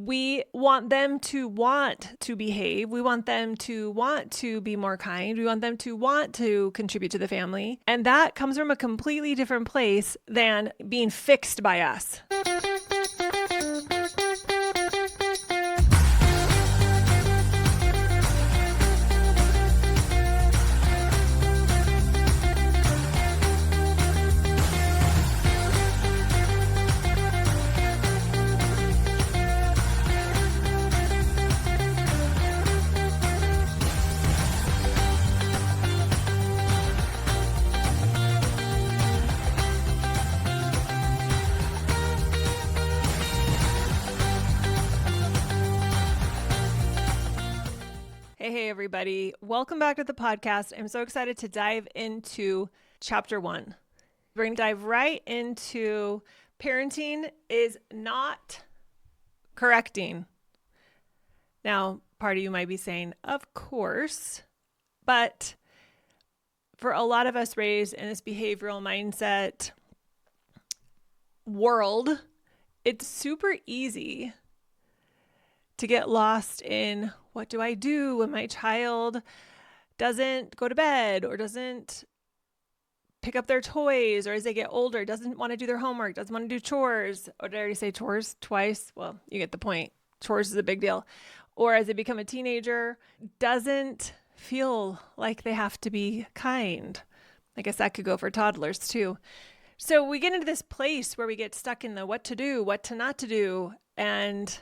We want them to want to behave. We want them to want to be more kind. We want them to want to contribute to the family. And that comes from a completely different place than being fixed by us. Hey, everybody. Welcome back to the podcast. I'm so excited to dive into chapter 1. We're going to dive right into parenting is not correcting. Now, part of you might be saying, of course, but for a lot of us raised in this behavioral mindset world, it's super easy to get lost in what do I do when my child doesn't go to bed or doesn't pick up their toys, or as they get older, doesn't want to do their homework, doesn't want to do chores. Or did I already say chores twice? Well, you get the point. Chores is a big deal. Or as they become a teenager, doesn't feel like they have to be kind. I guess that could go for toddlers too. So we get into this place where we get stuck in the what to do, what to not to do, and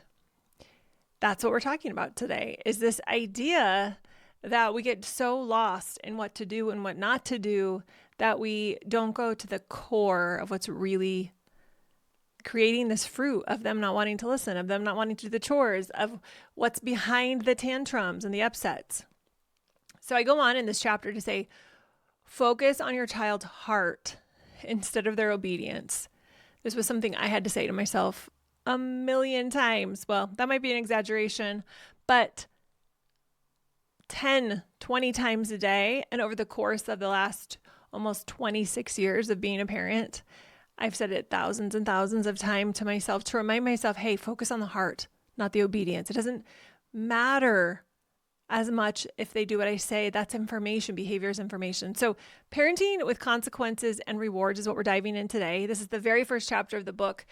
that's what we're talking about today, is this idea that we get so lost in what to do and what not to do that we don't go to the core of what's really creating this fruit of them not wanting to listen, of them not wanting to do the chores, of what's behind the tantrums and the upsets. So I go on in this chapter to say, focus on your child's heart instead of their obedience. This was something I had to say to myself a million times. Well, that might be an exaggeration, but 10, 20 times a day. And over the course of the last almost 26 years of being a parent, I've said it thousands and thousands of times to myself to remind myself, hey, focus on the heart, not the obedience. It doesn't matter as much if they do what I say. That's information. Behavior is information. So parenting with consequences and rewards is what we're diving in today. This is the very first chapter of the book.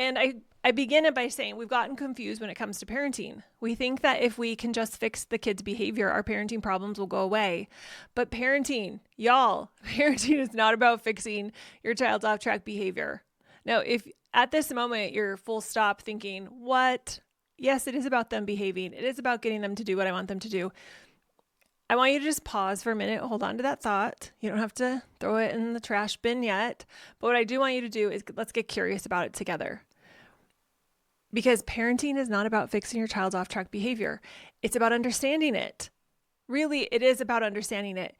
And I begin it by saying we've gotten confused when it comes to parenting. We think that if we can just fix the kids' behavior, our parenting problems will go away. But parenting is not about fixing your child's off-track behavior. Now, if at this moment you're full stop thinking, what? Yes, it is about them behaving. It is about getting them to do what I want them to do. I want you to just pause for a minute, hold on to that thought. You don't have to throw it in the trash bin yet. But what I do want you to do is let's get curious about it together. Because parenting is not about fixing your child's off-track behavior. It's about understanding it. Really, it is about understanding it.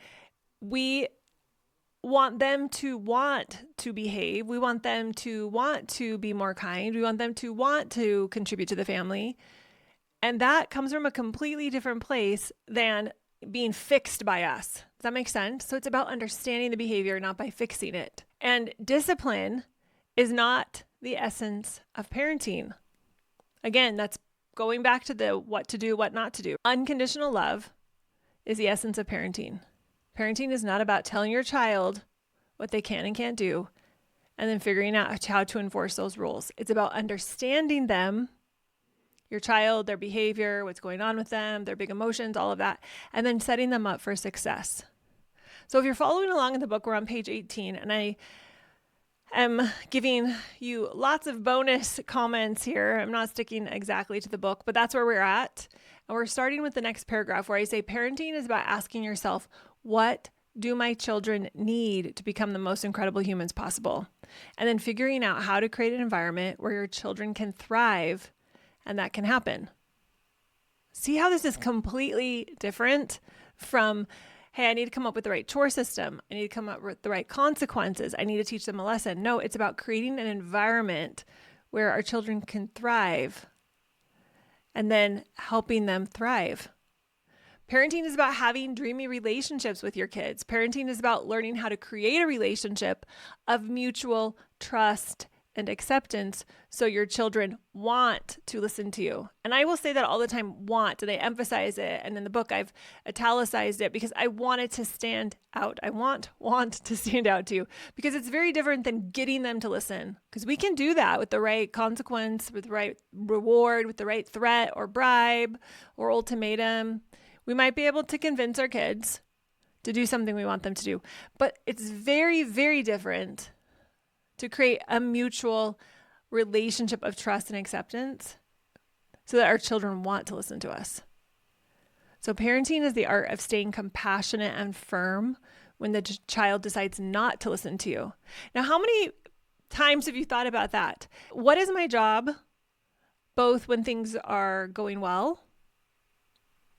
We want them to want to behave. We want them to want to be more kind. We want them to want to contribute to the family. And that comes from a completely different place than being fixed by us. Does that make sense? So it's about understanding the behavior, not by fixing it. And discipline is not the essence of parenting. Again, that's going back to the what to do, what not to do. Unconditional love is the essence of parenting. Parenting is not about telling your child what they can and can't do and then figuring out how to enforce those rules. It's about understanding them, your child, their behavior, what's going on with them, their big emotions, all of that, and then setting them up for success. So if you're following along in the book, we're on page 18, and I am giving you lots of bonus comments here. I'm not sticking exactly to the book, but that's where we're at. And we're starting with the next paragraph where I say parenting is about asking yourself, what do my children need to become the most incredible humans possible? And then figuring out how to create an environment where your children can thrive and that can happen. See how this is completely different from, hey, I need to come up with the right chore system. I need to come up with the right consequences. I need to teach them a lesson. No, it's about creating an environment where our children can thrive and then helping them thrive. Parenting is about having dreamy relationships with your kids. Parenting is about learning how to create a relationship of mutual trust and acceptance so your children want to listen to you. And I will say that all the time, want, and I emphasize it. And in the book, I've italicized it because I want it to stand out. I want to stand out to you because it's very different than getting them to listen, because we can do that with the right consequence, with the right reward, with the right threat or bribe or ultimatum. We might be able to convince our kids to do something we want them to do, but it's very, very different to create a mutual relationship of trust and acceptance so that our children want to listen to us. So parenting is the art of staying compassionate and firm when the child decides not to listen to you. Now, how many times have you thought about that? What is my job, both when things are going well,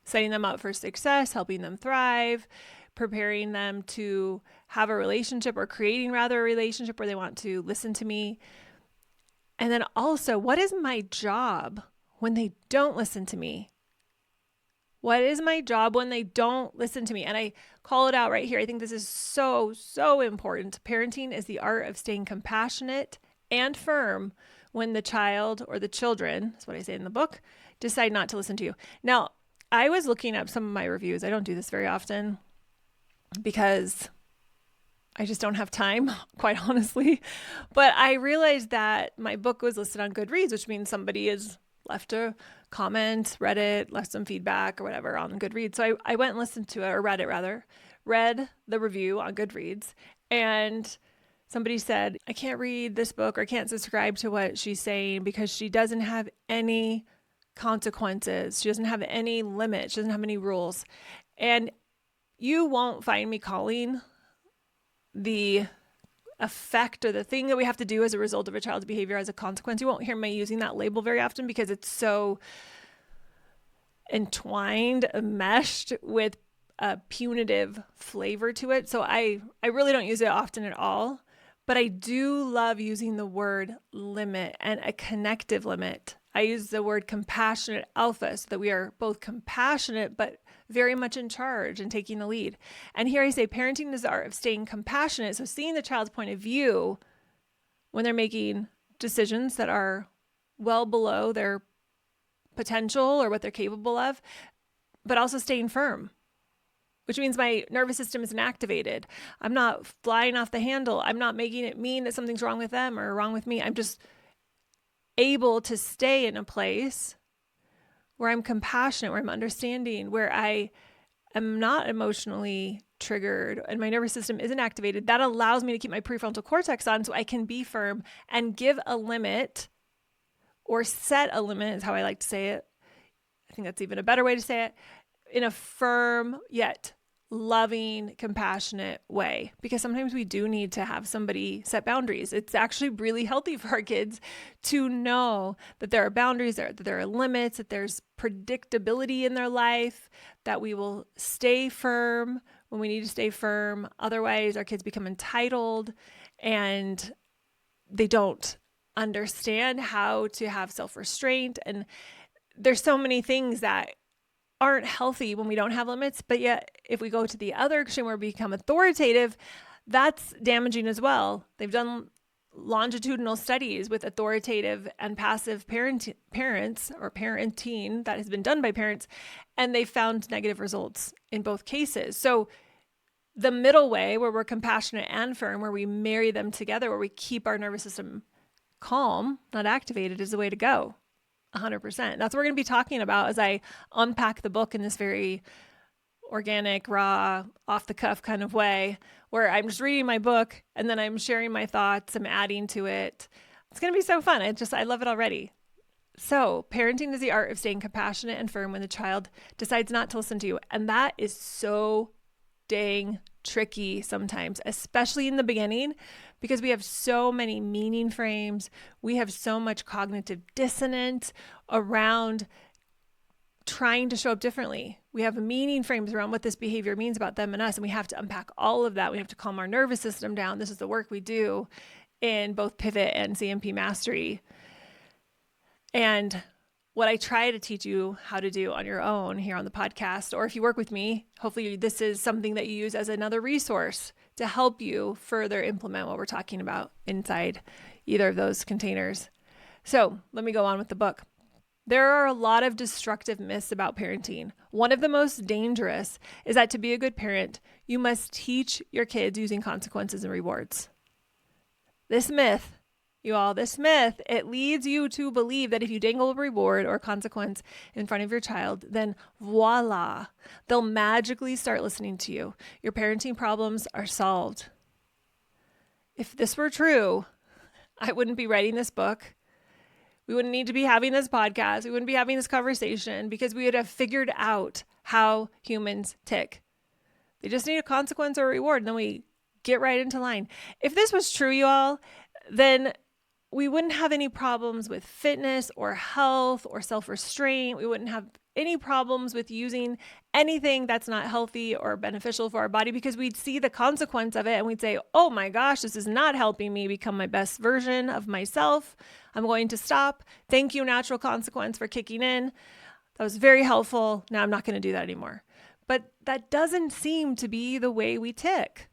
setting them up for success, helping them thrive, preparing them to have a relationship, or creating rather a relationship where they want to listen to me. And then also, what is my job when they don't listen to me? What is my job when they don't listen to me? And I call it out right here. I think this is so, so important. Parenting is the art of staying compassionate and firm when the child or the children, that's what I say in the book, decide not to listen to you. Now, I was looking up some of my reviews. I don't do this very often because I just don't have time, quite honestly. But I realized that my book was listed on Goodreads, which means somebody has left a comment, read it, left some feedback or whatever on Goodreads. So I went and listened to it, or read it rather, read the review on Goodreads. And somebody said, I can't read this book or can't subscribe to what she's saying because she doesn't have any consequences. She doesn't have any limits. She doesn't have any rules. And you won't find me calling the effect or the thing that we have to do as a result of a child's behavior as a consequence. You won't hear me using that label very often because it's so entwined, meshed with a punitive flavor to it. So I really don't use it often at all, but I do love using the word limit and a connective limit. I use the word compassionate alpha so that we are both compassionate, but very much in charge and taking the lead. And here I say parenting is the art of staying compassionate. So seeing the child's point of view when they're making decisions that are well below their potential or what they're capable of, but also staying firm, which means my nervous system isn't activated. I'm not flying off the handle. I'm not making it mean that something's wrong with them or wrong with me. I'm just able to stay in a place where I'm compassionate, where I'm understanding, where I am not emotionally triggered and my nervous system isn't activated. That allows me to keep my prefrontal cortex on so I can be firm and give a limit, or set a limit is how I like to say it. I think that's even a better way to say it, in a firm yet loving, compassionate way, because sometimes we do need to have somebody set boundaries. It's actually really healthy for our kids to know that there are boundaries, that there are limits, that there's predictability in their life, that we will stay firm when we need to stay firm. Otherwise, our kids become entitled and they don't understand how to have self-restraint. And there's so many things that aren't healthy when we don't have limits, but yet if we go to the other extreme where we become authoritative, that's damaging as well. They've done longitudinal studies with authoritative and passive parents or parenting that has been done by parents, and they found negative results in both cases. So the middle way, where we're compassionate and firm, where we marry them together, where we keep our nervous system calm, not activated, is the way to go. 100%. That's what we're going to be talking about as I unpack the book in this very organic, raw, off the cuff kind of way, where I'm just reading my book and then I'm sharing my thoughts, I'm adding to it. It's going to be so fun. I love it already. So parenting is the art of staying compassionate and firm when the child decides not to listen to you. And that is so dang tricky sometimes, especially in the beginning, because we have so many meaning frames. We have so much cognitive dissonance around trying to show up differently. We have meaning frames around what this behavior means about them and us, and we have to unpack all of that. We have to calm our nervous system down. This is the work we do in both Pivot and CMP Mastery. And what I try to teach you how to do on your own here on the podcast, or if you work with me, hopefully this is something that you use as another resource to help you further implement what we're talking about inside either of those containers. So let me go on with the book. There are a lot of destructive myths about parenting. One of the most dangerous is that to be a good parent, you must teach your kids using consequences and rewards. This myth, it leads you to believe that if you dangle a reward or consequence in front of your child, then voila, they'll magically start listening to you. Your parenting problems are solved. If this were true, I wouldn't be writing this book. We wouldn't need to be having this podcast. We wouldn't be having this conversation because we would have figured out how humans tick. They just need a consequence or a reward, and then we get right into line. If this was true, you all, then we wouldn't have any problems with fitness or health or self-restraint. We wouldn't have any problems with using anything that's not healthy or beneficial for our body because we'd see the consequence of it and we'd say, oh my gosh, this is not helping me become my best version of myself. I'm going to stop. Thank you, natural consequence, for kicking in. That was very helpful. Now I'm not going to do that anymore. But that doesn't seem to be the way we tick.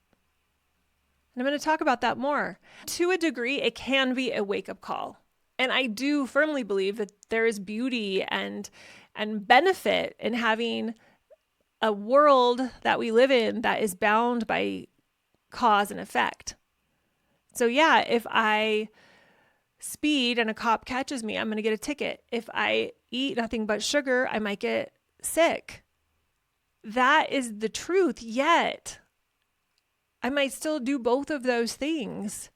And I'm going to talk about that more. To a degree, it can be a wake-up call. And I do firmly believe that there is beauty and benefit in having a world that we live in that is bound by cause and effect. So yeah, if I speed and a cop catches me, I'm going to get a ticket. If I eat nothing but sugar, I might get sick. That is the truth, yet I might still do both of those things,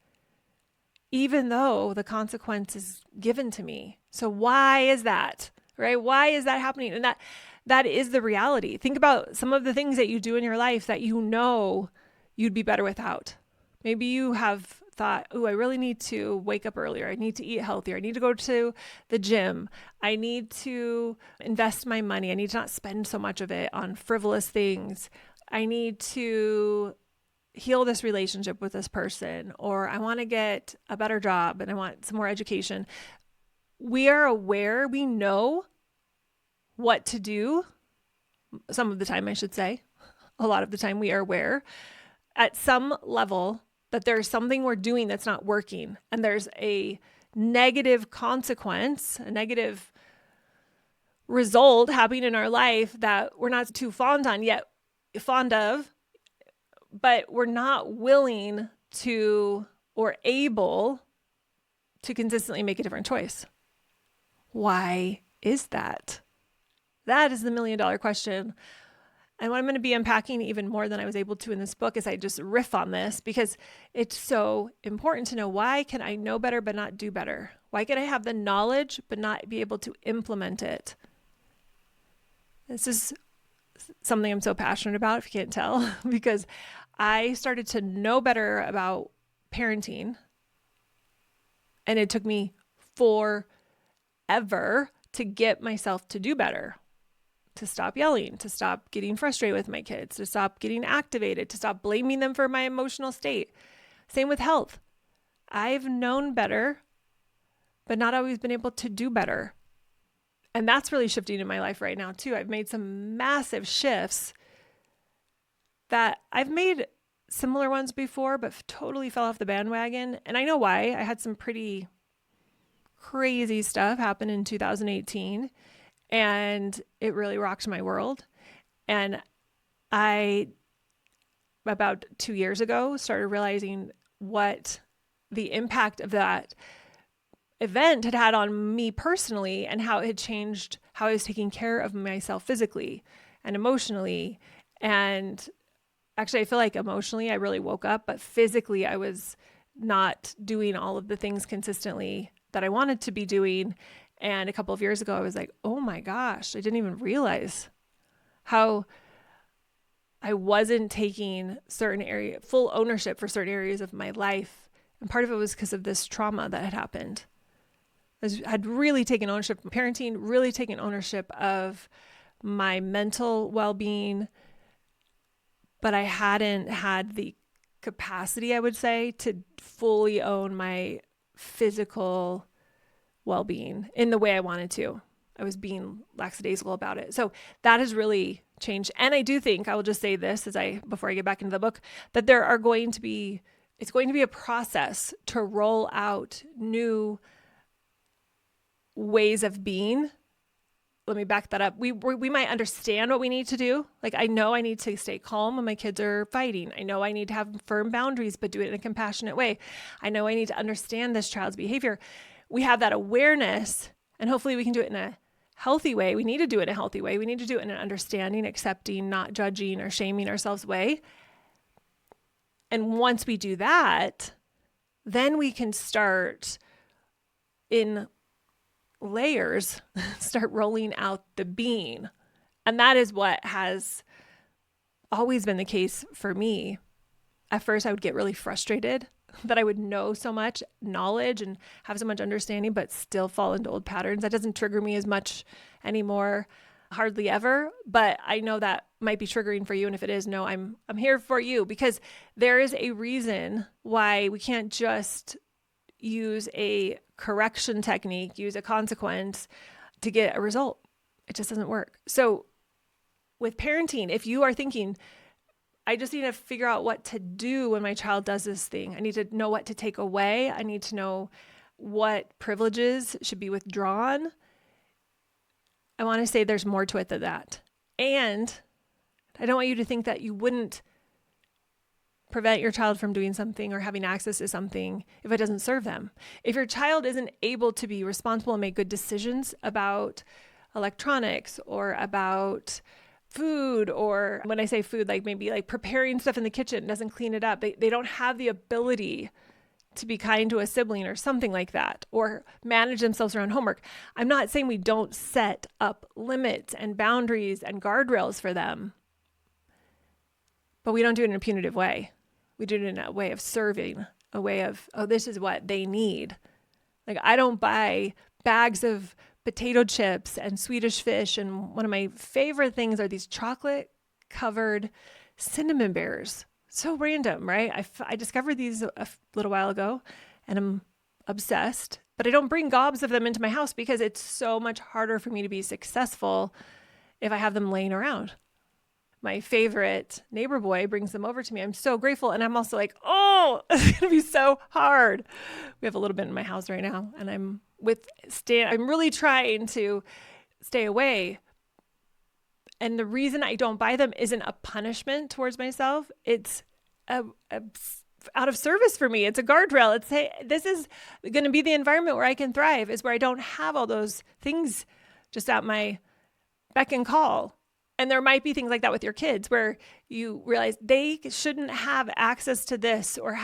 even though the consequence is given to me. So why is that, right? Why is that happening? And that is the reality. Think about some of the things that you do in your life that you know you'd be better without. Maybe you have thought, oh, I really need to wake up earlier. I need to eat healthier. I need to go to the gym. I need to invest my money. I need to not spend so much of it on frivolous things. I need to heal this relationship with this person, or I want to get a better job and I want some more education. We are aware, we know what to do. Some of the time, I should say. A lot of the time we are aware at some level that there's something we're doing that's not working, and there's a negative consequence, a negative result happening in our life that we're not too fond of, but we're not willing to or able to consistently make a different choice. Why is that? That is the $1 million question. And what I'm going to be unpacking even more than I was able to in this book is I just riff on this because it's so important to know, why can I know better but not do better? Why can I have the knowledge but not be able to implement it? This is something I'm so passionate about, if you can't tell, because I started to know better about parenting, and it took me forever to get myself to do better, to stop yelling, to stop getting frustrated with my kids, to stop getting activated, to stop blaming them for my emotional state. Same with health. I've known better, but not always been able to do better. And that's really shifting in my life right now too. I've made some massive shifts that I've made similar ones before, but totally fell off the bandwagon. And I know why. I had some pretty crazy stuff happen in 2018, and it really rocked my world. And I, about 2 years ago, started realizing what the impact of that event had on me personally, and how it had changed how I was taking care of myself physically and emotionally. And actually, I feel like emotionally I really woke up, but physically I was not doing all of the things consistently that I wanted to be doing. And a couple of years ago, I was like, oh my gosh, I didn't even realize how I wasn't taking full ownership for certain areas of my life. And part of it was because of this trauma that had happened. I had really taken ownership of parenting, really taken ownership of my mental well-being, but I hadn't had the capacity, I would say, to fully own my physical well-being in the way I wanted to. I was being lackadaisical about it. So that has really changed. And I do think, I will just say this before I get back into the book, that it's going to be a process to roll out new ways of being. Let me back that up. We might understand what we need to do. Like, I know I need to stay calm when my kids are fighting. I know I need to have firm boundaries, but do it in a compassionate way. I know I need to understand this child's behavior. We have that awareness, and hopefully we can do it in a healthy way. We need to do it in a healthy way. We need to do it in an understanding, accepting, not judging or shaming ourselves way. And once we do that, then we can start in layers, start rolling out the being. And that is what has always been the case for me. At first, I would get really frustrated that I would know so much knowledge and have so much understanding, but still fall into old patterns. That doesn't trigger me as much anymore, hardly ever, but I know that might be triggering for you. And if it is, no, I'm here for you, because there is a reason why we can't just use a correction technique, use a consequence to get a result. It just doesn't work. So with parenting, if you are thinking, I just need to figure out what to do when my child does this thing, I need to know what to take away, I need to know what privileges should be withdrawn, I want to say there's more to it than that. And I don't want you to think that you wouldn't prevent your child from doing something or having access to something if it doesn't serve them. If your child isn't able to be responsible and make good decisions about electronics or about food, or when I say food, like maybe like preparing stuff in the kitchen, doesn't clean it up, they don't have the ability to be kind to a sibling or something like that, or manage themselves around homework. I'm not saying we don't set up limits and boundaries and guardrails for them, but we don't do it in a punitive way. We do it in a way of serving, a way of, oh, this is what they need. Like, I don't buy bags of potato chips and Swedish fish. And one of my favorite things are these chocolate covered cinnamon bears. So random, right? I discovered these a little while ago and I'm obsessed, but I don't bring gobs of them into my house because it's so much harder for me to be successful if I have them laying around. My favorite neighbor boy brings them over to me. I'm so grateful. And I'm also like, oh, it's going to be so hard. We have a little bit in my house right now. And I'm really trying to stay away. And the reason I don't buy them isn't a punishment towards myself. It's out of service for me. It's a guardrail. It's, hey, this is going to be the environment where I can thrive, is where I don't have all those things just at my beck and call. And there might be things like that with your kids where you realize they shouldn't have access to this, or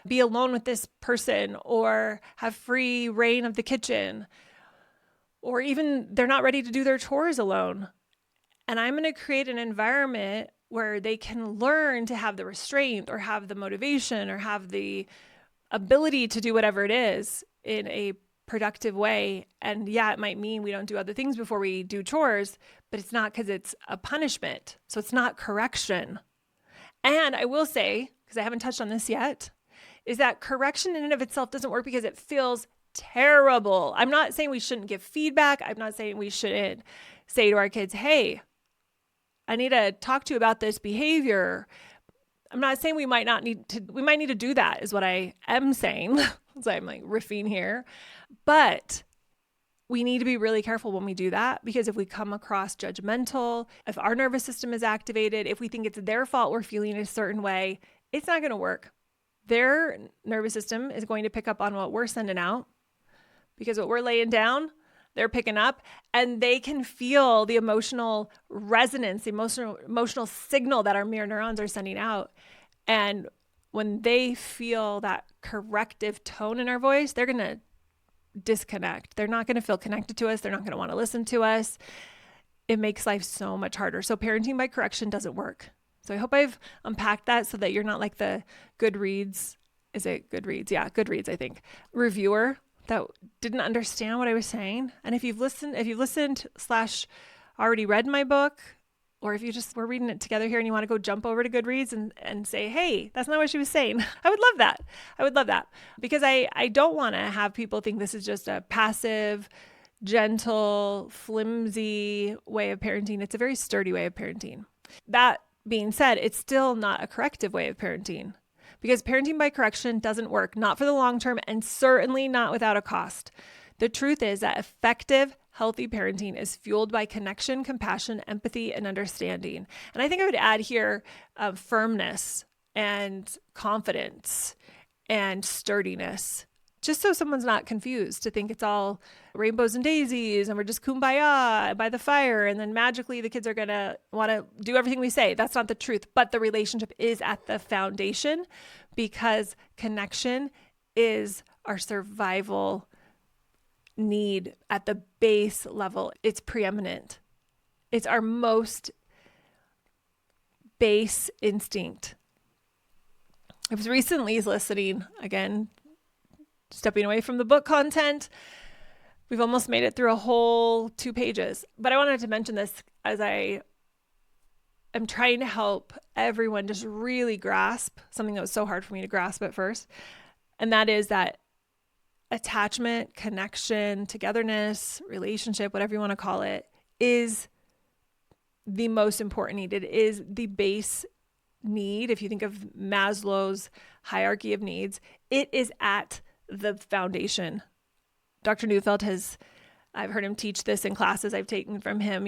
be alone with this person, or have free reign of the kitchen, or even they're not ready to do their chores alone. And I'm going to create an environment where they can learn to have the restraint or have the motivation or have the ability to do whatever it is in a productive way. And yeah, it might mean we don't do other things before we do chores, but it's not because it's a punishment. So it's not correction. And I will say, because I haven't touched on this yet, is that correction in and of itself doesn't work because it feels terrible. I'm not saying we shouldn't give feedback. I'm not saying we shouldn't say to our kids, hey, I need to talk to you about this behavior. I'm not saying we might need to do that, is what I am saying. So I'm like riffing here, but we need to be really careful when we do that, because if we come across judgmental, if our nervous system is activated, if we think it's their fault we're feeling a certain way, it's not going to work. Their nervous system is going to pick up on what we're sending out, because what we're laying down, they're picking up, and they can feel the emotional resonance, the emotional signal that our mirror neurons are sending out. And when they feel that corrective tone in our voice, they're going to disconnect. They're not going to feel connected to us. They're not going to want to listen to us. It makes life so much harder. So parenting by correction doesn't work. So I hope I've unpacked that so that you're not like the Goodreads. Is it Goodreads? Yeah, Goodreads, I think. Reviewer that didn't understand what I was saying. And if you've listened / already read my book, or if you just were reading it together here and you want to go jump over to Goodreads and say, hey, that's not what she was saying. I would love that. I would love that, because I don't want to have people think this is just a passive gentle, flimsy way of parenting. It's a very sturdy way of parenting. That being said, it's still not a corrective way of parenting, because parenting by correction doesn't work, not for the long term, and certainly not without a cost. The truth is that effective, healthy parenting is fueled by connection, compassion, empathy, and understanding. And I think I would add here firmness and confidence and sturdiness, just so someone's not confused to think it's all rainbows and daisies and we're just kumbaya by the fire and then magically the kids are going to want to do everything we say. That's not the truth, but the relationship is at the foundation, because connection is our survival need at the base level. It's preeminent. It's our most base instinct. I was recently listening, again, stepping away from the book content. We've almost made it through a whole 2 pages, but I wanted to mention this as I am trying to help everyone just really grasp something that was so hard for me to grasp at first. And that is that attachment, connection, togetherness, relationship, whatever you want to call it, is the most important need. It is the base need. If you think of Maslow's hierarchy of needs, it is at the foundation. Dr. Neufeld I've heard him teach this in classes I've taken from him.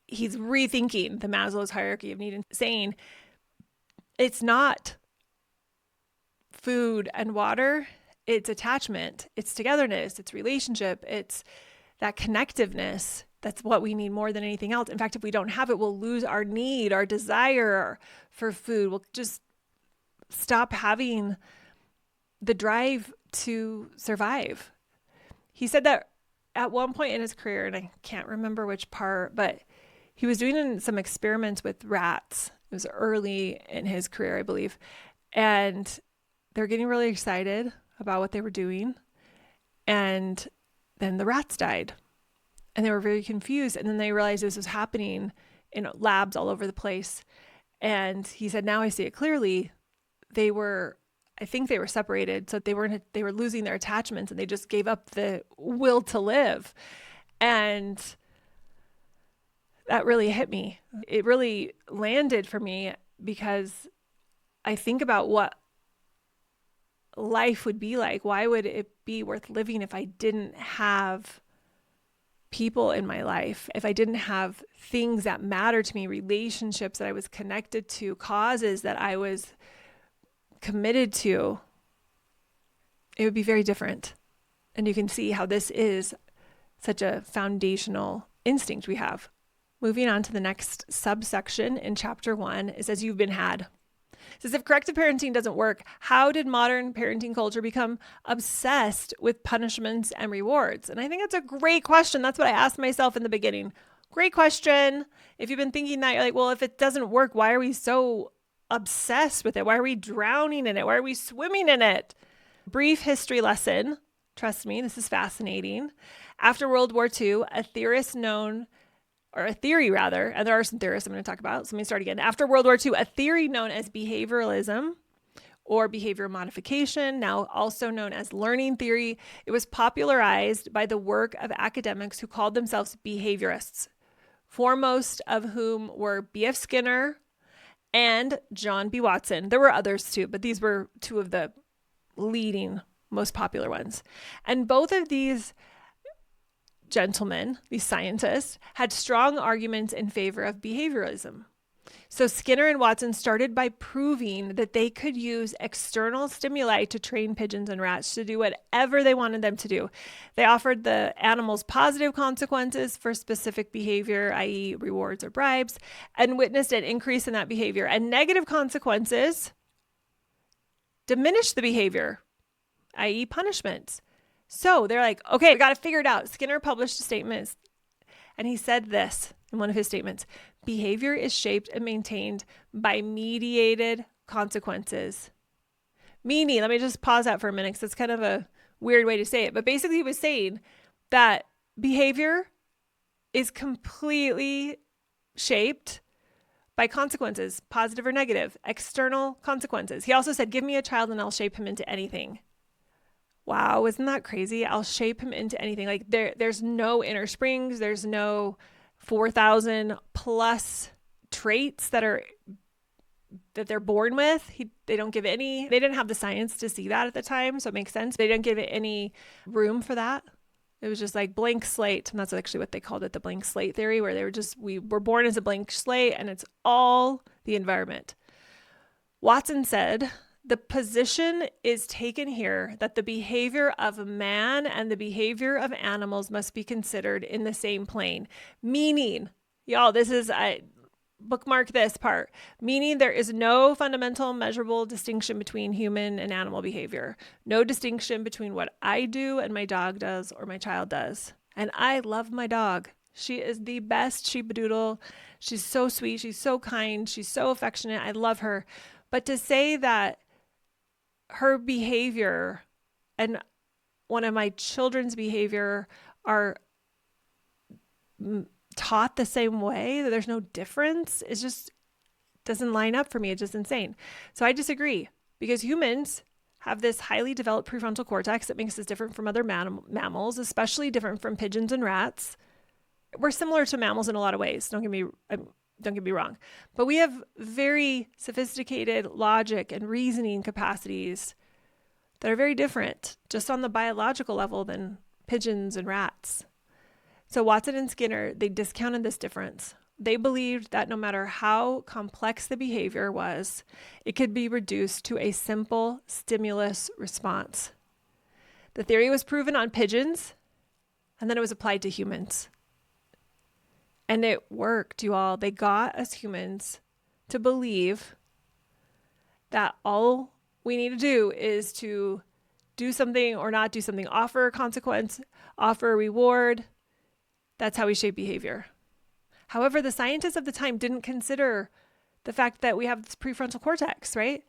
He's rethinking the Maslow's hierarchy of need and saying it's not food and water, it's attachment, it's togetherness, it's relationship, it's that connectiveness. That's what we need more than anything else. In fact, if we don't have it, we'll lose our need, our desire for food. We'll just stop having the drive to survive. He said that at one point in his career, and I can't remember which part, but he was doing some experiments with rats. It was early in his career, I believe. And they're getting really excited about what they were doing. And then the rats died. And they were very confused. And then they realized this was happening in labs all over the place. And he said, now I see it clearly. I think they were separated. So they were losing their attachments and they just gave up the will to live. And that really hit me. It really landed for me, because I think about what life would be like. Why would it be worth living if I didn't have people in my life, if I didn't have things that matter to me, relationships that I was connected to, causes that I was committed to? It would be very different. And you can see how this is such a foundational instinct we have. Moving on to the next subsection in chapter 1, it says, you've been had. It says, if corrective parenting doesn't work, how did modern parenting culture become obsessed with punishments and rewards? And I think that's a great question. That's what I asked myself in the beginning. Great question. If you've been thinking that, you're like, well, if it doesn't work, why are we so obsessed with it? Why are we drowning in it? Why are we swimming in it? Brief history lesson. Trust me, this is fascinating. After World War II, a theory, and there are some theorists I'm going to talk about. So let me start again. After World War II, a theory known as behaviorism, or behavior modification, now also known as learning theory, it was popularized by the work of academics who called themselves behaviorists, foremost of whom were B.F. Skinner and John B. Watson. There were others too, but these were 2 of the leading, most popular ones. And both of these gentlemen, these scientists, had strong arguments in favor of behaviorism. So Skinner and Watson started by proving that they could use external stimuli to train pigeons and rats to do whatever they wanted them to do. They offered the animals positive consequences for specific behavior, i.e. rewards or bribes, and witnessed an increase in that behavior. And negative consequences diminished the behavior, i.e. punishments. So they're like, okay, we got to figure it out. Skinner published a statement, and he said this in one of his statements: behavior is shaped and maintained by mediated consequences. Meaning, let me just pause that for a minute, because it's kind of a weird way to say it. But basically, he was saying that behavior is completely shaped by consequences, positive or negative, external consequences. He also said, give me a child and I'll shape him into anything. wow, isn't that crazy? I'll shape him into anything. Like there's no inner springs. There's no 4,000 plus traits that they're born with. They don't give any, they didn't have the science to see that at the time. So it makes sense. They didn't give it any room for that. It was just like blank slate. And that's actually what they called it, the blank slate theory, where we were born as a blank slate and it's all the environment. Watson said, the position is taken here that the behavior of man and the behavior of animals must be considered in the same plane. Meaning, y'all, bookmark this part, meaning there is no fundamental measurable distinction between human and animal behavior. No distinction between what I do and my dog does or my child does. And I love my dog. She is the best sheepadoodle. She's so sweet. She's so kind. She's so affectionate. I love her. But to say that her behavior and one of my children's behavior are taught the same way, that there's no difference, it just doesn't line up for me. It's just insane. So I disagree, because humans have this highly developed prefrontal cortex that makes us different from other mammals, especially different from pigeons and rats. We're similar to mammals in a lot of ways. Don't get me wrong, but we have very sophisticated logic and reasoning capacities that are very different just on the biological level than pigeons and rats. So Watson and Skinner, they discounted this difference. They believed that no matter how complex the behavior was, it could be reduced to a simple stimulus response. The theory was proven on pigeons, and then it was applied to humans. And it worked, you all. They got us humans to believe that all we need to do is to do something or not do something, offer a consequence, offer a reward. That's how we shape behavior. However, the scientists of the time didn't consider the fact that we have this prefrontal cortex, right?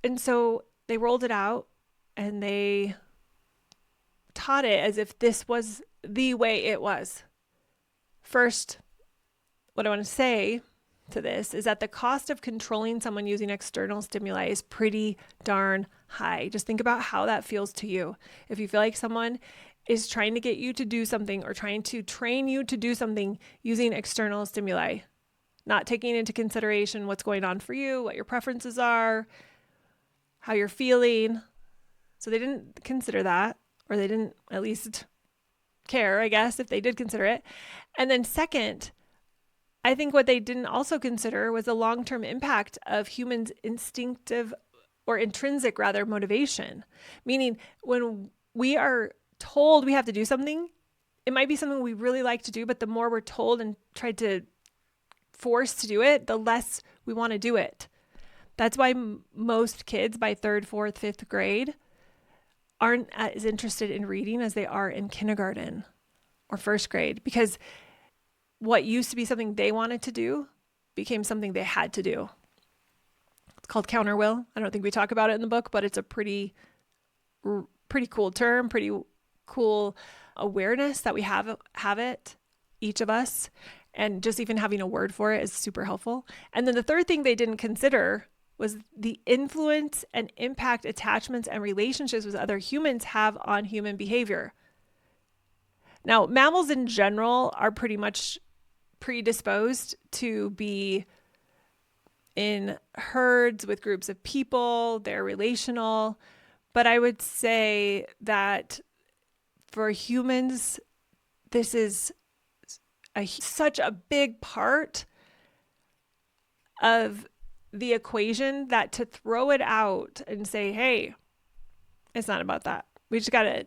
And so they rolled it out and they taught it as if this was the way it was. First, what I want to say to this is that the cost of controlling someone using external stimuli is pretty darn high. Just think about how that feels to you. If you feel like someone is trying to get you to do something or trying to train you to do something using external stimuli, not taking into consideration what's going on for you, what your preferences are, how you're feeling. So they didn't consider that, or they didn't at least care, I guess, if they did consider it. And then second, I think what they didn't also consider was the long-term impact of humans' instinctive or intrinsic rather motivation. Meaning when we are told we have to do something, it might be something we really like to do, but the more we're told and tried to force to do it, the less we want to do it. That's why most kids by 3rd, 4th, 5th grade aren't as interested in reading as they are in kindergarten or 1st grade, because what used to be something they wanted to do became something they had to do. It's called counterwill. I don't think we talk about it in the book, but it's a pretty cool term, pretty cool awareness that we have it, each of us, and just even having a word for it is super helpful. And then the third thing they didn't consider was the influence and impact attachments and relationships with other humans have on human behavior. Now, mammals in general are pretty much predisposed to be in herds with groups of people. They're relational. But I would say that for humans, this is such a big part of the equation that to throw it out and say, hey, it's not about that. We just got to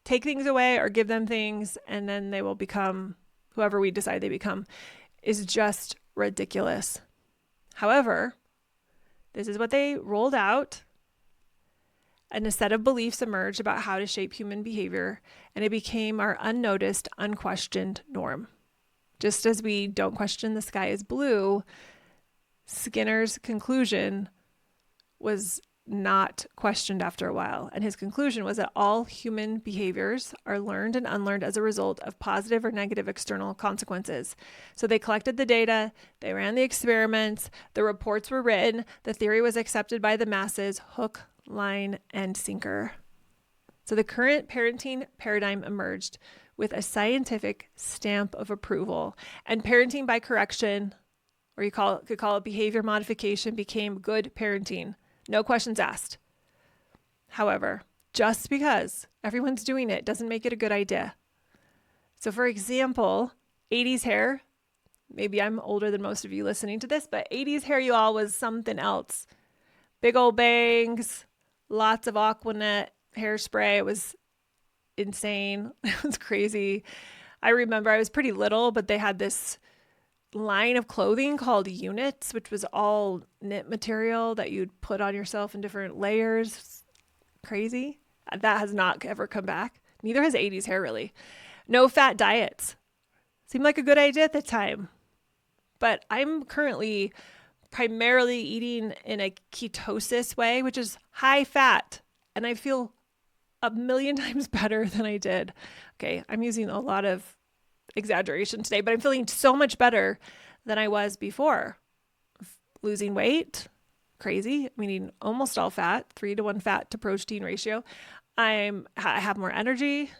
take things away or give them things, and then they will become whoever we decide they become, is just ridiculous. However, this is what they rolled out, and a set of beliefs emerged about how to shape human behavior, and it became our unnoticed, unquestioned norm. Just as we don't question the sky is blue, Skinner's conclusion was not questioned after a while. And his conclusion was that all human behaviors are learned and unlearned as a result of positive or negative external consequences. So they collected the data, they ran the experiments, the reports were written, the theory was accepted by the masses, hook, line, and sinker. So the current parenting paradigm emerged with a scientific stamp of approval, and parenting by correction, or could call it behavior modification, became good parenting. No questions asked. However, just because everyone's doing it doesn't make it a good idea. So for example, 80s hair, maybe I'm older than most of you listening to this, but 80s hair, you all, was something else. Big old bangs, lots of Aquanet hairspray. It was insane. It was crazy. I remember I was pretty little, but they had this line of clothing called units, which was all knit material that you'd put on yourself in different layers. Crazy. That has not ever come back. Neither has 80s hair, really. No fat diets. Seemed like a good idea at the time. But I'm currently primarily eating in a ketosis way, which is high fat. And I feel a million times better than I did. Okay, I'm using a lot of exaggeration today, but I'm feeling so much better than I was before. Losing weight, crazy. I'm eating almost all fat, 3-to-1 fat to protein ratio. I have more energy.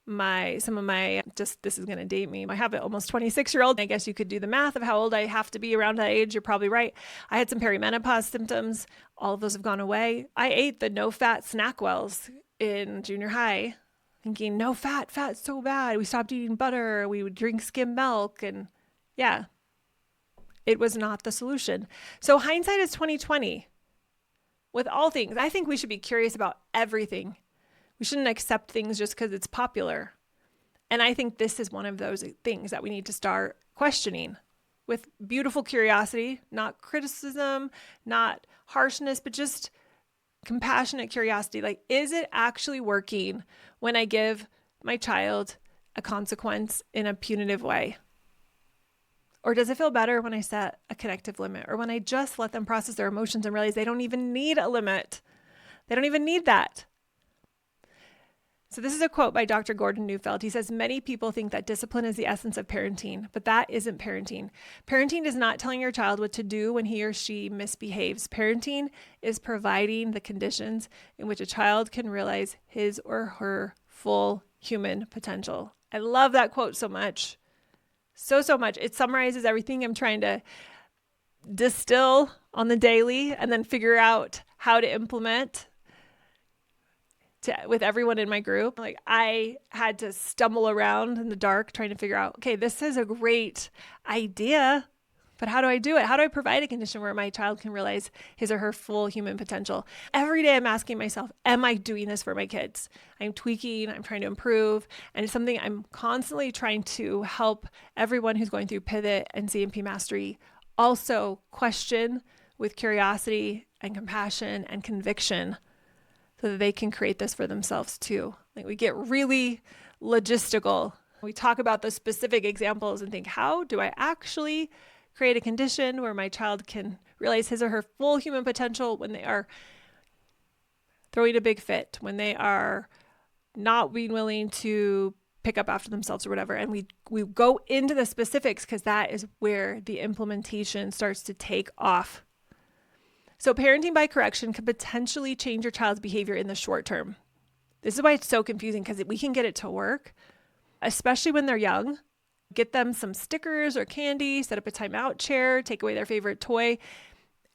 This is going to date me. I have an almost 26-year-old. I guess you could do the math of how old I have to be around that age. You're probably right. I had some perimenopause symptoms. All of those have gone away. I ate the no-fat SnackWells in junior high, thinking no fat's so bad. We stopped eating butter. We would drink skim milk. And yeah, it was not the solution. So hindsight is 2020 with all things. I think we should be curious about everything. We shouldn't accept things just because it's popular. And I think this is one of those things that we need to start questioning with beautiful curiosity, not criticism, not harshness, but just compassionate curiosity. Like, is it actually working when I give my child a consequence in a punitive way? Or does it feel better when I set a connective limit, or when I just let them process their emotions and realize they don't even need a limit? They don't even need that. So this is a quote by Dr. Gordon Neufeld. He says, many people think that discipline is the essence of parenting, but that isn't parenting. Parenting is not telling your child what to do when he or she misbehaves. Parenting is providing the conditions in which a child can realize his or her full human potential. I love that quote so much. So much. It summarizes everything I'm trying to distill on the daily and then figure out how to implement with everyone in my group. Like, I had to stumble around in the dark trying to figure out, okay, this is a great idea, but how do I do it? How do I provide a condition where my child can realize his or her full human potential? Every day I'm asking myself, am I doing this for my kids? I'm tweaking, I'm trying to improve, and it's something I'm constantly trying to help everyone who's going through Pivot and CMP Mastery also question with curiosity and compassion and conviction, so that they can create this for themselves too. Like, we get really logistical. We talk about the specific examples and think, how do I actually create a condition where my child can realize his or her full human potential when they are throwing a big fit, when they are not being willing to pick up after themselves or whatever. And we go into the specifics because that is where the implementation starts to take off. So parenting by correction could potentially change your child's behavior in the short term. This is why it's so confusing, because we can get it to work, especially when they're young. Get them some stickers or candy, set up a timeout chair, take away their favorite toy,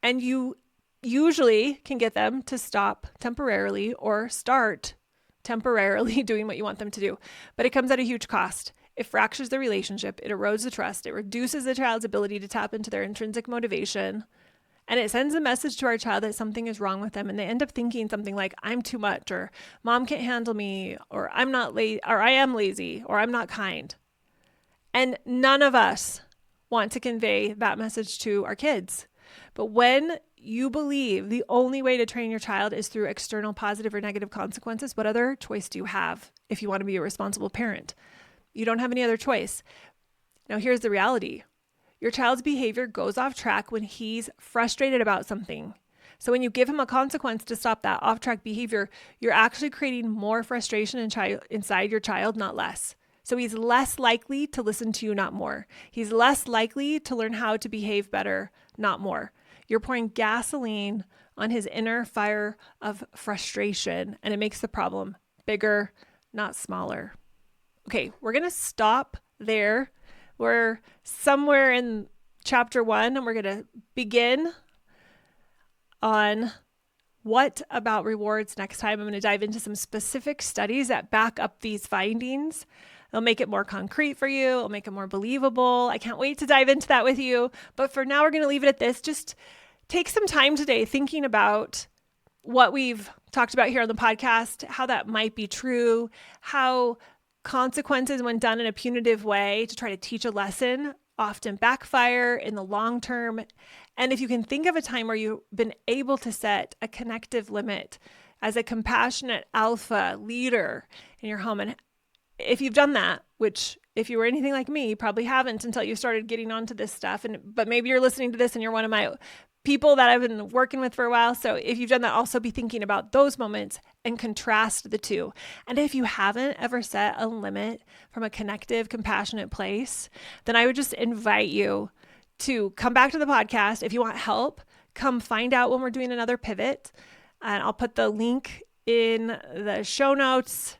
and you usually can get them to stop temporarily or start temporarily doing what you want them to do. But it comes at a huge cost. It fractures the relationship, it erodes the trust, it reduces the child's ability to tap into their intrinsic motivation. And it sends a message to our child that something is wrong with them. And they end up thinking something like, I'm too much, or mom can't handle me, or I'm not lazy, or I am lazy, or I'm not kind. And none of us want to convey that message to our kids. But when you believe the only way to train your child is through external positive or negative consequences, what other choice do you have if you want to be a responsible parent? You don't have any other choice. Now, here's the reality. Your child's behavior goes off track when he's frustrated about something. So when you give him a consequence to stop that off-track behavior, you're actually creating more frustration inside your child, not less. So he's less likely to listen to you, not more. He's less likely to learn how to behave better, not more. You're pouring gasoline on his inner fire of frustration, and it makes the problem bigger, not smaller. Okay, we're going to stop there. We're somewhere in chapter 1, and we're going to begin on what about rewards next time. I'm going to dive into some specific studies that back up these findings. It'll make it more concrete for you. It'll make it more believable. I can't wait to dive into that with you. But for now, we're going to leave it at this. Just take some time today thinking about what we've talked about here on the podcast, how that might be true, how consequences, when done in a punitive way to try to teach a lesson, often backfire in the long term. And if you can think of a time where you've been able to set a connective limit as a compassionate alpha leader in your home, and if you've done that, which if you were anything like me, you probably haven't until you started getting onto this stuff. But maybe you're listening to this and you're one of my people that I've been working with for a while. So if you've done that, also be thinking about those moments and contrast the two. And if you haven't ever set a limit from a connective, compassionate place, then I would just invite you to come back to the podcast. If you want help, come find out when we're doing another pivot. And I'll put the link in the show notes,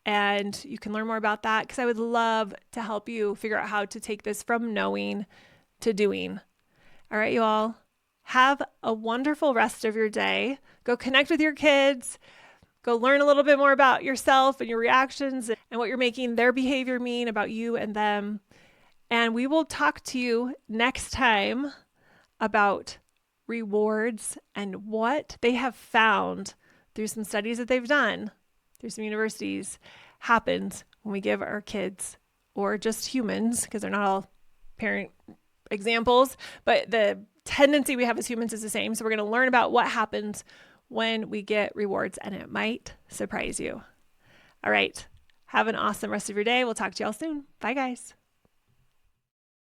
and you can learn more about that, because I would love to help you figure out how to take this from knowing to doing. All right, you all. Have a wonderful rest of your day. Go connect with your kids. Go learn a little bit more about yourself and your reactions and what you're making their behavior mean about you and them. And we will talk to you next time about rewards and what they have found through some studies that they've done through some universities happens when we give our kids, or just humans, because they're not all parent examples, but the tendency we have as humans is the same. So we're going to learn about what happens when we get rewards, and it might surprise you. All right. Have an awesome rest of your day. We'll talk to y'all soon. Bye, guys.